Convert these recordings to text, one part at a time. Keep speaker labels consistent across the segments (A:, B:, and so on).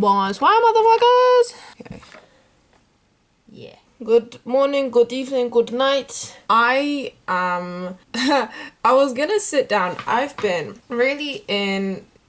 A: Why, motherfuckers? Okay. Yeah. Good morning, good evening, good night. I was gonna sit down. I've been really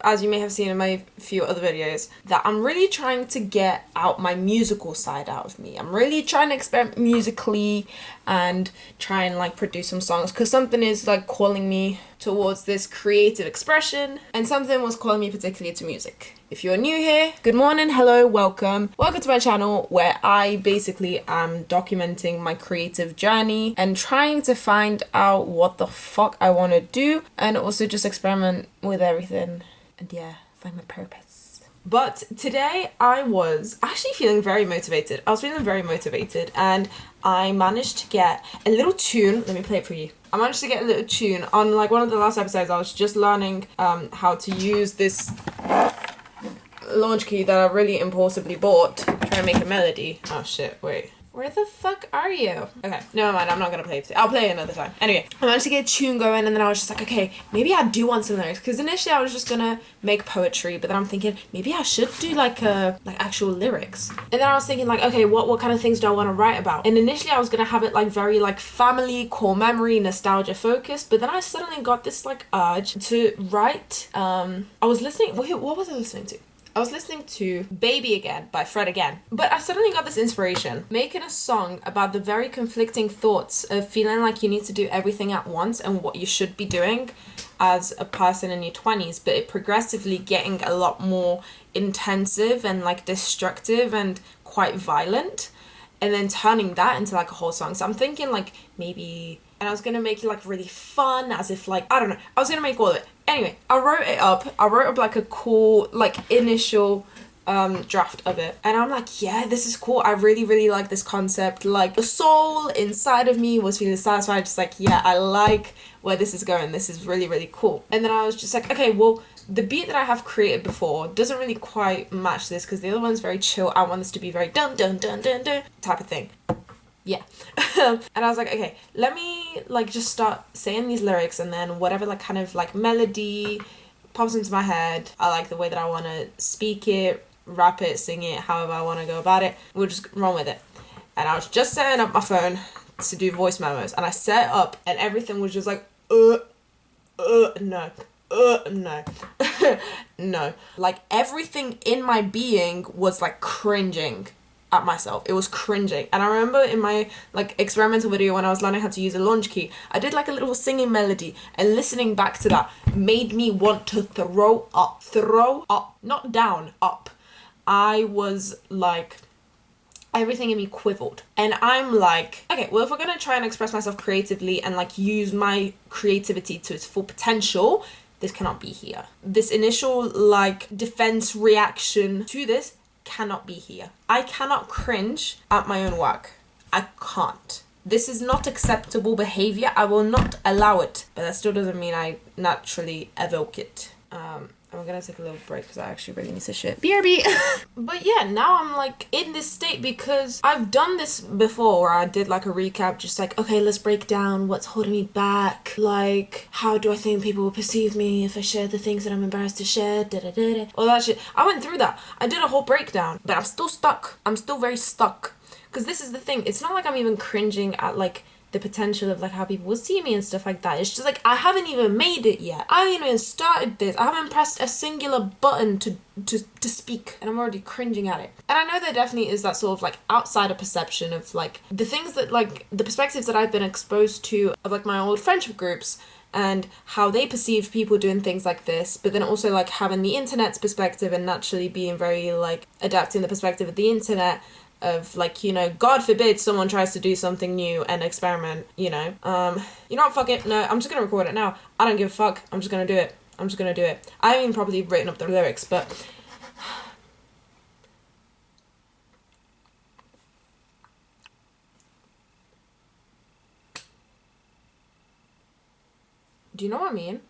A: as you may have seen in my few other videos, that I'm really trying to get out my musical side out of me. I'm really trying to experiment musically and try and like produce some songs, because something is like calling me towards this creative expression, and something was calling me particularly to music. If you're new here, good morning, hello, welcome. Welcome to my channel, where I basically am documenting my creative journey and trying to find out what the fuck I want to do, and also just experiment with everything and yeah, find my purpose. But today I was actually feeling very motivated. And I managed to get a little tune. Let me play it for you. I managed to get a little tune on like one of the last episodes. I was just learning how to use this launch key that I really impulsively bought to try and make a melody. Oh shit, wait. Where the fuck are you? Okay, never mind, I'm not gonna play it. I'll play it another time. Anyway, I managed to get a tune going, and then I was just like, okay, maybe I do want some lyrics, because initially I was just gonna make poetry, but then I'm thinking maybe I should do like actual lyrics. And then I was thinking like, okay, what kind of things do I want to write about? And initially I was gonna have it like very like family, core memory, nostalgia focused, but then I suddenly got this like urge to write. I was listening. What was I listening to? I was listening to Baby Again by Fred Again, but I suddenly got this inspiration, making a song about the very conflicting thoughts of feeling like you need to do everything at once and what you should be doing as a person in your 20s, but it progressively getting a lot more intensive and like destructive and quite violent, and then turning that into like a whole song. So I'm thinking like maybe, and I was gonna make it like really fun, as if like, I don't know, I was gonna make all of it. Anyway, I wrote up like a cool like initial draft of it, and I'm like, yeah, this is cool. I really like this concept. Like the soul inside of me was feeling satisfied, just like, yeah, I like where this is going. This is really cool. And then I was just like, okay, well, the beat that I have created before doesn't really quite match this, because the other one's very chill. I want this to be very dun dun dun dun dun type of thing. Yeah. And I was like, okay, let me like just start saying these lyrics, and then whatever like kind of like melody pops into my head, I like the way that I want to speak it, rap it, sing it, however I want to go about it, we'll just run with it. And I was just setting up my phone to do voice memos, and I set it up, and everything was just like no no, like everything in my being was like cringing at myself. It was cringing. And I remember in my like experimental video when I was learning how to use a launch key, I did like a little singing melody, and listening back to that made me want to throw up, not down, up. I was like, everything in me quivered, and I'm like, okay, well, if we're gonna try and express myself creatively and like use my creativity to its full potential, this cannot be here. This initial like defense reaction to this cannot be here. I cannot cringe at my own work. I can't. This is not acceptable behavior. I will not allow it. But that still doesn't mean I naturally evoke it. I'm gonna take a little break because I actually really need to shit. BRB. But yeah, now I'm like in this state because I've done this before, where I did like a recap, just like, okay, let's break down what's holding me back. Like, how do I think people will perceive me if I share the things that I'm embarrassed to share? All that shit. I went through that. I did a whole breakdown, but I'm still stuck. I'm still very stuck. Because this is the thing. It's not like I'm even cringing at like the potential of like how people will see me and stuff like that. It's just like, I haven't even made it yet. I haven't even started this. I haven't pressed a singular button to speak, and I'm already cringing at it. And I know there definitely is that sort of like outsider perception of like the things that like the perspectives that I've been exposed to of like my old friendship groups and how they perceive people doing things like this, but then also like having the internet's perspective and naturally being very like adapting the perspective of the internet of like, you know, God forbid someone tries to do something new and experiment, you know. You know what, fuck it, no, I'm just gonna record it now. I don't give a fuck, I'm just gonna do it. I haven't even probably written up the lyrics, but do you know what I mean?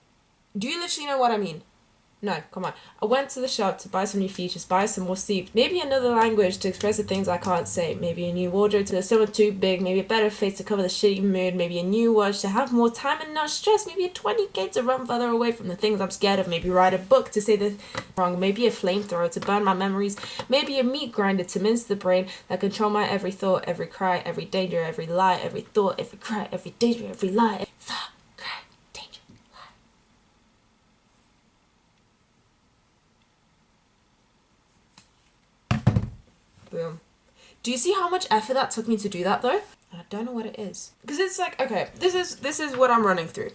A: Do you literally know what I mean? No, come on. I went to the shop to buy some new features, buy some more sleep, maybe another language to express the things I can't say, maybe a new wardrobe to summer too big, maybe a better face to cover the shitty mood, maybe a new watch to have more time and not stress, maybe a 20k to run further away from the things I'm scared of, maybe write a book to say the wrong, maybe a flamethrower to burn my memories, maybe a meat grinder to mince the brain that control my every thought, every cry, every danger, every lie, every thought, every cry, every danger, every lie, every thought. Boom. Do you see how much effort that took me to do that though? And I don't know what it is. Because it's like, okay, this is what I'm running through.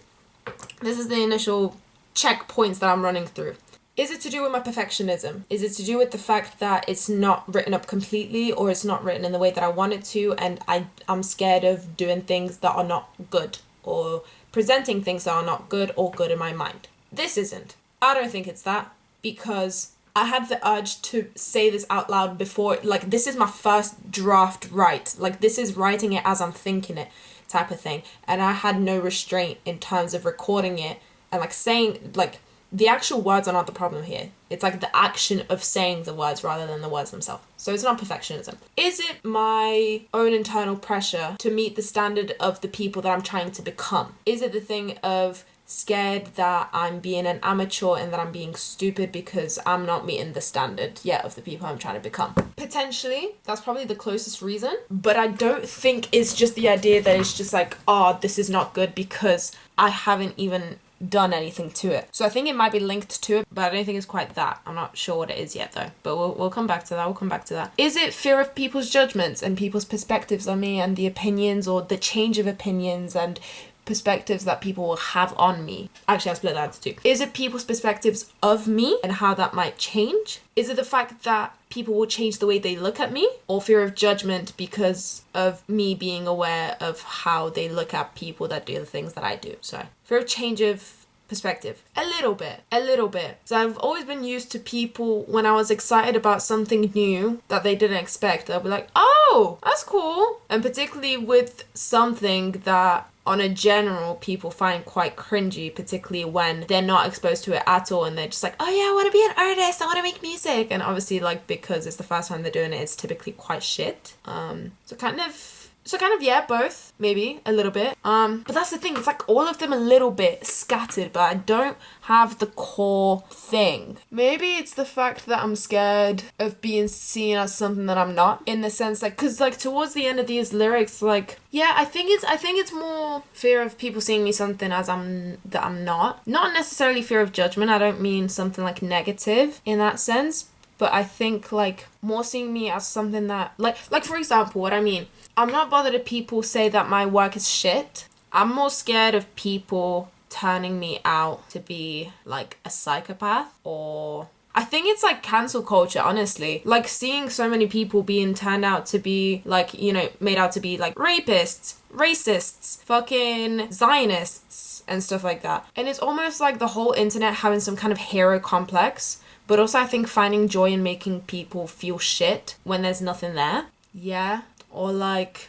A: This is the initial checkpoints that I'm running through. Is it to do with my perfectionism? Is it to do with the fact that it's not written up completely, or it's not written in the way that I want it to, and I'm scared of doing things that are not good, or presenting things that are not good or good in my mind? This isn't. I don't think it's that, because I had the urge to say this out loud before, like, this is my first draft write. Like, this is writing it as I'm thinking it type of thing. And I had no restraint in terms of recording it and, like, saying, like, the actual words are not the problem here. It's, like, the action of saying the words rather than the words themselves. So it's not perfectionism. Is it my own internal pressure to meet the standard of the people that I'm trying to become? Is it the thing of scared that I'm being an amateur and that I'm being stupid because I'm not meeting the standard yet of the people I'm trying to become? Potentially, that's probably the closest reason, but I don't think it's just the idea that it's just like, oh, this is not good because I haven't even done anything to it. So I think it might be linked to it, but I don't think it's quite that. I'm not sure what it is yet though, but we'll come back to that. Is it fear of people's judgments and people's perspectives on me and the opinions or the change of opinions and perspectives that people will have on me? Actually, I'll split that into two. Is it people's perspectives of me and how that might change? Is it the fact that people will change the way they look at me? Or fear of judgment because of me being aware of how they look at people that do the things that I do? So, fear of change of perspective. A little bit. So I've always been used to people, when I was excited about something new that they didn't expect, they'll be like, oh, that's cool. And particularly with something that on a general people find quite cringy, particularly when they're not exposed to it at all and they're just like, oh yeah, I want to be an artist, I want to make music. And obviously, like, because it's the first time they're doing it, it's typically quite shit. So kind of, yeah, both, maybe, a little bit. But that's the thing, it's like all of them a little bit scattered, but I don't have the core thing. Maybe it's the fact that I'm scared of being seen as something that I'm not, in the sense, like, because, like, towards the end of these lyrics, like, yeah, I think it's more fear of people seeing me something as I'm not. Not necessarily fear of judgment, I don't mean something, like, negative in that sense, but I think, like, more seeing me as something that, like for example, what I mean, I'm not bothered if people say that my work is shit. I'm more scared of people turning me out to be, like, a psychopath, or I think it's, like, cancel culture, honestly. Like, seeing so many people being turned out to be, like, you know, made out to be, like, rapists, racists, fucking Zionists, and stuff like that. And it's almost like the whole internet having some kind of hero complex, but also I think finding joy in making people feel shit when there's nothing there. Yeah. Or, like,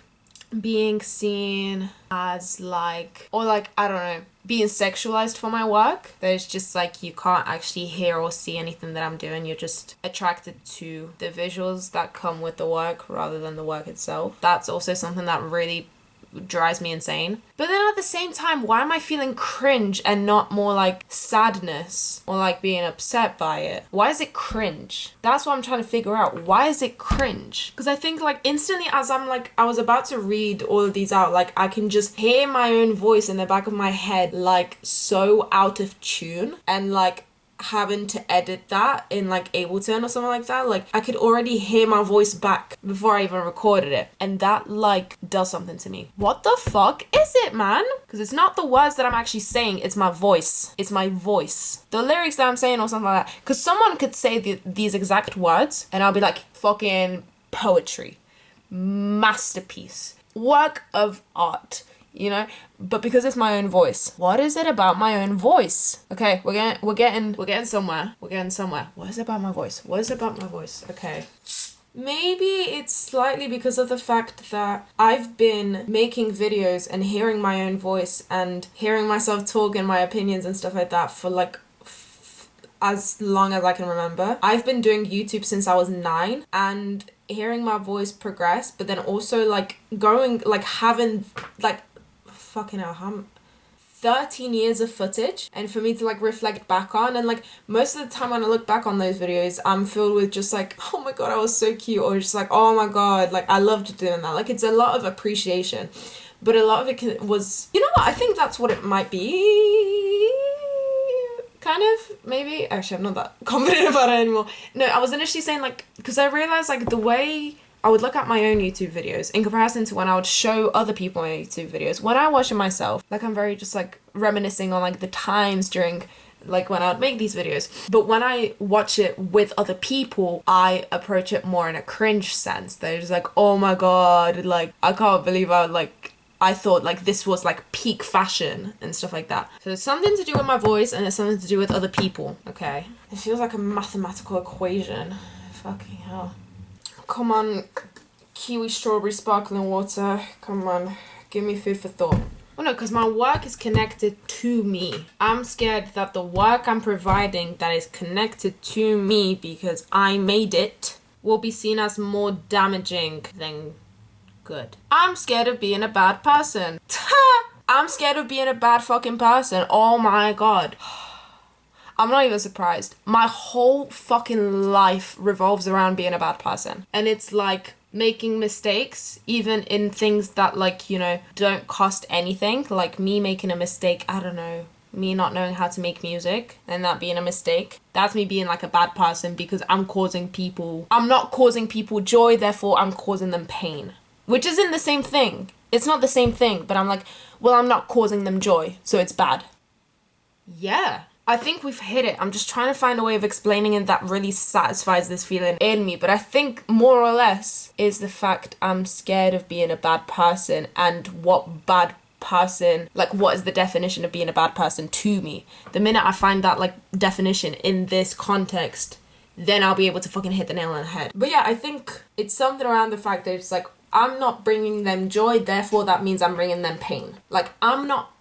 A: being seen as, like, or, like, I don't know, being sexualized for my work. There's just, like, you can't actually hear or see anything that I'm doing. You're just attracted to the visuals that come with the work rather than the work itself. That's also something that really drives me insane. But then at the same time, why am I feeling cringe and not more like sadness or like being upset by it? Why is it cringe? That's what I'm trying to figure out. Why is it cringe? Because I think, like, instantly as I was about to read all of these out, like, I can just hear my own voice in the back of my head, like, so out of tune, and, like, having to edit that in, like, Ableton or something like that. Like, I could already hear my voice back before I even recorded it, and that, like, does something to me. What the fuck is it, man? Because it's not the words that I'm actually saying, it's my voice. It's my voice. The lyrics that I'm saying or something like that. Because someone could say these exact words and I'll be like, fucking poetry, masterpiece, work of art, you know? But because it's my own voice, what is it about my own voice? Okay, we're getting somewhere. What is it about my voice? Okay. Maybe it's slightly because of the fact that I've been making videos and hearing my own voice and hearing myself talk and my opinions and stuff like that for, like, as long as I can remember. I've been doing YouTube since I was 9, and hearing my voice progress, but then also like going, like having like fucking hell, how 13 years of footage, and for me to like reflect back on, and like most of the time when I look back on those videos, I'm filled with just like, oh my god, I was so cute, or just like, oh my god, like I loved doing that. Like it's a lot of appreciation, but a lot of it was, you know what, I think that's what it might be, kind of, maybe. Actually, I'm not that confident about it anymore. No, I was initially saying like, because I realized like the way I would look at my own YouTube videos in comparison to when I would show other people my YouTube videos. When I watch it myself, like I'm very just like reminiscing on like the times during like when I would make these videos. But when I watch it with other people, I approach it more in a cringe sense. They're just like, oh my god, like I can't believe I thought like this was like peak fashion and stuff like that. So it's something to do with my voice and it's something to do with other people. Okay. It feels like a mathematical equation. Fucking hell. Come on, kiwi strawberry sparkling water. Come on, give me food for thought. Well, no, because my work is connected to me. I'm scared that the work I'm providing that is connected to me because I made it will be seen as more damaging than good. I'm scared of being a bad person. I'm scared of being a bad fucking person. Oh my god. I'm not even surprised. My whole fucking life revolves around being a bad person. And it's like making mistakes, even in things that like, you know, don't cost anything. Like me making a mistake, I don't know, me not knowing how to make music and that being a mistake. That's me being like a bad person because I'm not causing people joy, therefore I'm causing them pain. Which isn't the same thing. It's not the same thing, but I'm like, well, I'm not causing them joy, so it's bad. Yeah. I think we've hit it. I'm just trying to find a way of explaining it that really satisfies this feeling in me. But I think more or less is the fact I'm scared of being a bad person and what bad person, like what is the definition of being a bad person to me. The minute I find that like definition in this context, then I'll be able to fucking hit the nail on the head. But yeah, I think it's something around the fact that it's like, I'm not bringing them joy, therefore that means I'm bringing them pain. Like I'm not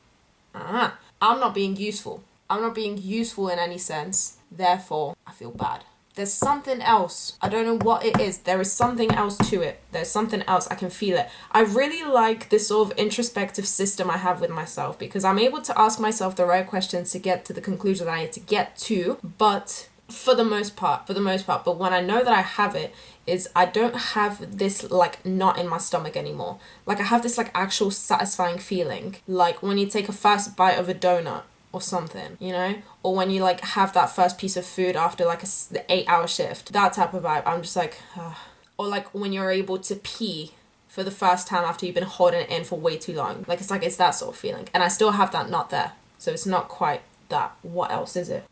A: being useful. I'm not being useful in any sense, therefore I feel bad. There's something else. I don't know what it is. There is something else to it. There's something else. I can feel it. I really like this sort of introspective system I have with myself because I'm able to ask myself the right questions to get to the conclusion that I need to get to, but for the most part, but when I know that I have it, is I don't have this like knot in my stomach anymore. Like I have this like actual satisfying feeling, like when you take a first bite of a donut or something, you know, or when you like have that first piece of food after like the 8-hour shift, that type of vibe. I'm just like, or like when you're able to pee for the first time after you've been holding it in for way too long. Like it's that sort of feeling, and I still have that knot there, so it's not quite that. What else is it?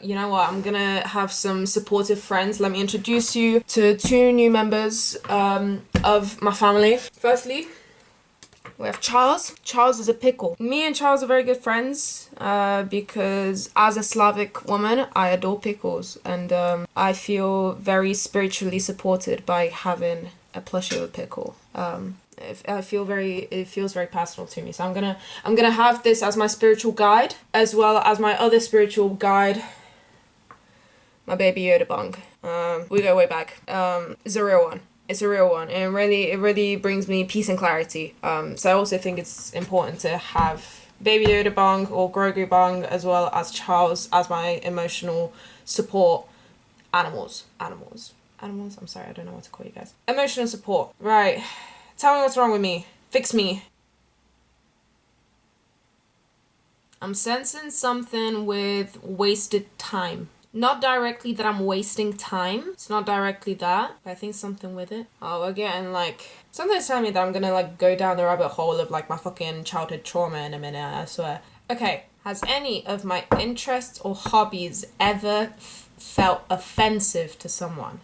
A: You know what, I'm gonna have some supportive friends. Let me introduce you to 2 new members of my family. Firstly, we have Charles. Charles is a pickle. Me and Charles are very good friends because as a Slavic woman, I adore pickles, and I feel very spiritually supported by having a plushie of a pickle. It feels very personal to me. So I'm gonna have this as my spiritual guide, as well as my other spiritual guide, my baby Yoda bong. We go way back. It's a real one. It's a real one, and it really brings me peace and clarity. So I also think it's important to have baby Yoda bong or Grogu bong, as well as Charles as my emotional support animals. I'm sorry, I don't know what to call you guys. Emotional support. Right. Tell me what's wrong with me. Fix me. I'm sensing something with wasted time. Not directly that I'm wasting time. It's not directly that. But I think something with it. Oh, we're getting like... Something's telling me that I'm gonna like go down the rabbit hole of like my fucking childhood trauma in a minute, I swear. Okay. Has any of my interests or hobbies ever felt offensive to someone?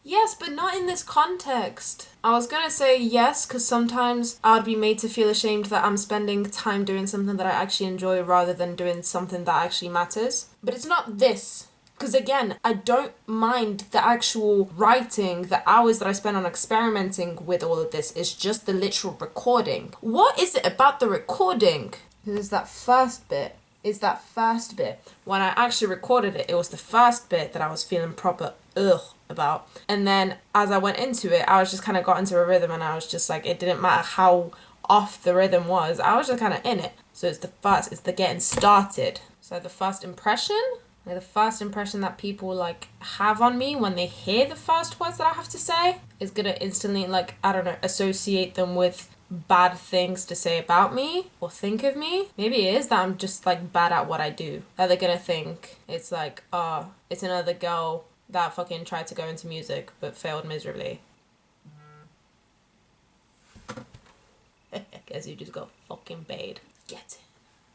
A: Yes, but not in this context. I was gonna say yes, because sometimes I'd be made to feel ashamed that I'm spending time doing something that I actually enjoy rather than doing something that actually matters. But it's not this. Because again, I don't mind the actual writing, the hours that I spend on experimenting with all of this. It's just the literal recording. What is it about the recording? There's that first bit is that first bit. When I actually recorded it, it was the first bit that I was feeling proper ugh about. And then as I went into it, I was just kind of got into a rhythm, and I was just like, it didn't matter how off the rhythm was. I was just kind of in it. So it's the getting started. So the first impression, like the first impression that people like have on me when they hear the first words that I have to say is gonna instantly, like, I don't know, associate them with bad things to say about me or think of me. Maybe it is that I'm just like bad at what I do, that they're gonna think it's like, oh, it's another girl that fucking tried to go into music but failed miserably. Guess you just got fucking paid. Get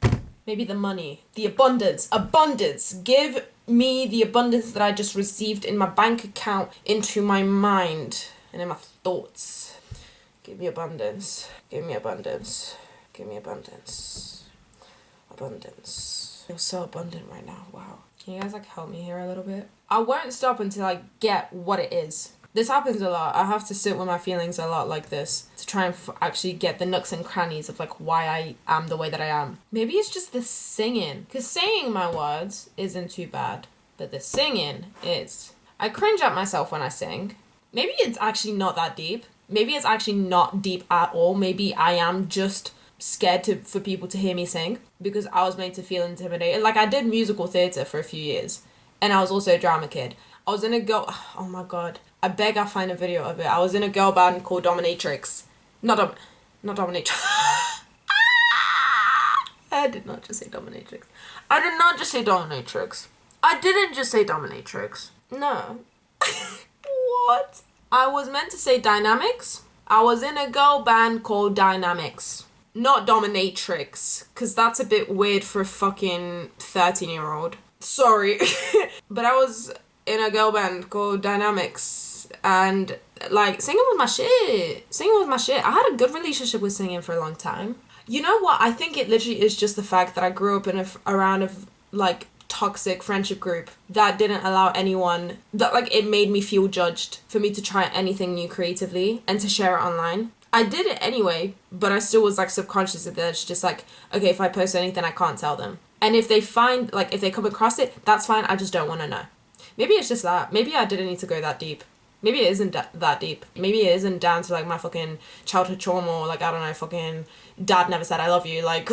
A: it. Maybe the money, the abundance. Give me the abundance that I just received in my bank account into my mind and in my thoughts. Give me abundance. Give me abundance. Give me abundance. Abundance. I feel so abundant right now. Wow. Can you guys like help me here a little bit? I won't stop until I get what it is. This happens a lot. I have to sit with my feelings a lot like this to try and actually get the nooks and crannies of like why I am the way that I am. Maybe it's just the singing. Because saying my words isn't too bad. But the singing is. I cringe at myself when I sing. Maybe it's actually not that deep. Maybe it's actually not deep at all. Maybe I am just scared for people to hear me sing. Because I was made to feel intimidated. Like I did musical theatre for a few years. And I was also a drama kid. I was in a girl... Oh my god. I beg I find a video of it. I was in a girl band called Dominatrix. Not Dominatrix. I did not just say Dominatrix. I did not just say Dominatrix. I didn't just say Dominatrix. No. What? I was meant to say Dynamics. I was in a girl band called Dynamics. Not Dominatrix. Because that's a bit weird for a fucking 13-year-old. Sorry. But I was in a girl band called Dynamics. And like singing was my shit. I had a good relationship with singing for a long time. You know what? I think it literally is just the fact that I grew up in around a like toxic friendship group that didn't allow anyone, that like it made me feel judged for me to try anything new creatively and to share it online. I did it anyway, but I still was like subconscious of that. It's just like, okay, if I post anything, I can't tell them. And if they find, like, if they come across it, that's fine. I just don't want to know. Maybe it's just that. Maybe I didn't need to go that deep. Maybe it isn't that deep. Maybe it isn't down to, like, my fucking childhood trauma or, like, I don't know, fucking dad never said I love you. Like,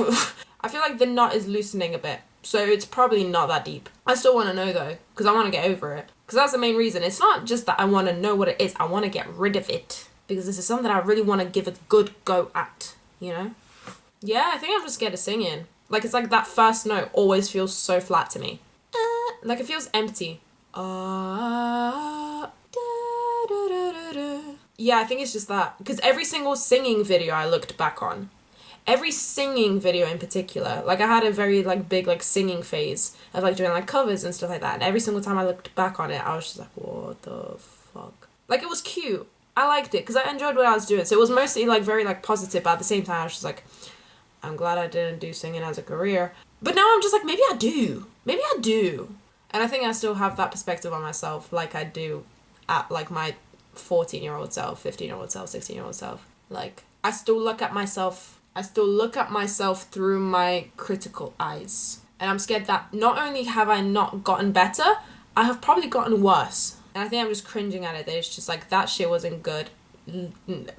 A: I feel like the knot is loosening a bit. So it's probably not that deep. I still want to know, though, because I want to get over it. Because that's the main reason. It's not just that I want to know what it is. I want to get rid of it. Because this is something I really want to give a good go at, you know? Yeah, I think I'm just scared of singing. Like, it's like that first note always feels so flat to me. Like, it feels empty. Yeah, I think it's just that. Because every single singing video I looked back on, every singing video in particular, like I had a very like big like singing phase of like doing like covers and stuff like that. And every single time I looked back on it, I was just like, what the fuck? Like, it was cute. I liked it because I enjoyed what I was doing. So it was mostly like very like positive, but at the same time I was just like, I'm glad I didn't do singing as a career. But now I'm just like, maybe I do. Maybe I do. And I think I still have that perspective on myself like I do at like my 14-year-old self, 15-year-old self, 16-year-old self. Like, I still look at myself through my critical eyes. And I'm scared that not only have I not gotten better, I have probably gotten worse. And I think I'm just cringing at it. That it's just like, that shit wasn't good.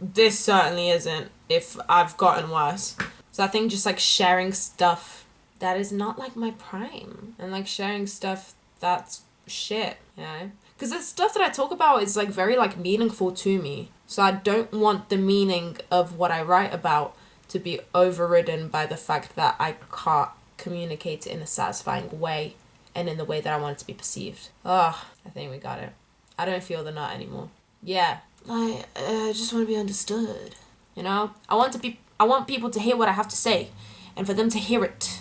A: This certainly isn't if I've gotten worse. So I think just like sharing stuff that is not like my prime. And like sharing stuff that's shit, you know? Because the stuff that I talk about is like very like meaningful to me. So I don't want the meaning of what I write about to be overridden by the fact that I can't communicate it in a satisfying way and in the way that I want it to be perceived. I think we got it. I don't feel the knot anymore. Yeah, like, I just want to be understood, you know? I want people to hear what I have to say and for them to hear it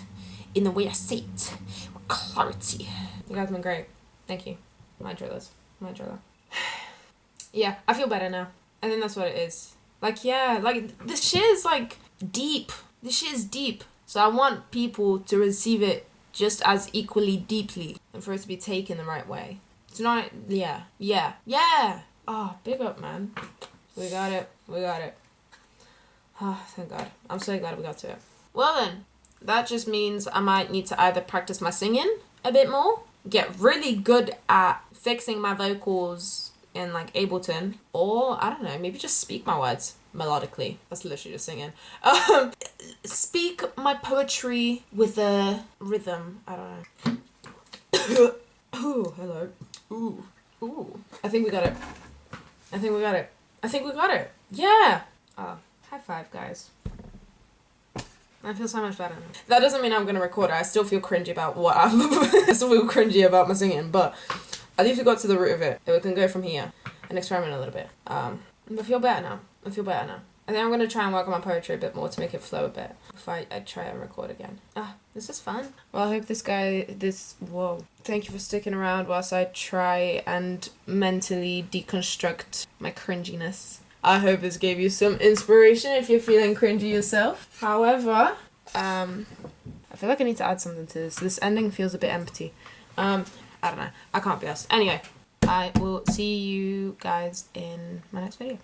A: in the way I say it with clarity. You guys have been great. Thank you. My drillers. Yeah, I feel better now. I think that's what it is. Like, yeah, like, this shit is, like, deep. This shit is deep. So I want people to receive it just as equally deeply and for it to be taken the right way. It's not, yeah. Oh, big up, man. We got it. Oh, thank God. I'm so glad we got to it. Well then, that just means I might need to either practice my singing a bit more, get really good at fixing my vocals in like Ableton, or I don't know, maybe just speak my words melodically. That's literally just singing. Speak my poetry with a rhythm. I don't know. Ooh, hello. Ooh. I think we got it. I think we got it. Yeah. Oh, high five, guys. I feel so much better now. That doesn't mean I'm gonna record it. I still feel cringy about I still feel cringy about my singing, but at least we got to the root of it. We can go from here and experiment a little bit. I feel better now. I think I'm gonna try and work on my poetry a bit more to make it flow a bit before I try and record again. This is fun. Well, I hope whoa. Thank you for sticking around whilst I try and mentally deconstruct my cringiness. I hope this gave you some inspiration if you're feeling cringy yourself. However, I feel like I need to add something to this. This ending feels a bit empty. I don't know. I can't be asked. Anyway, I will see you guys in my next video.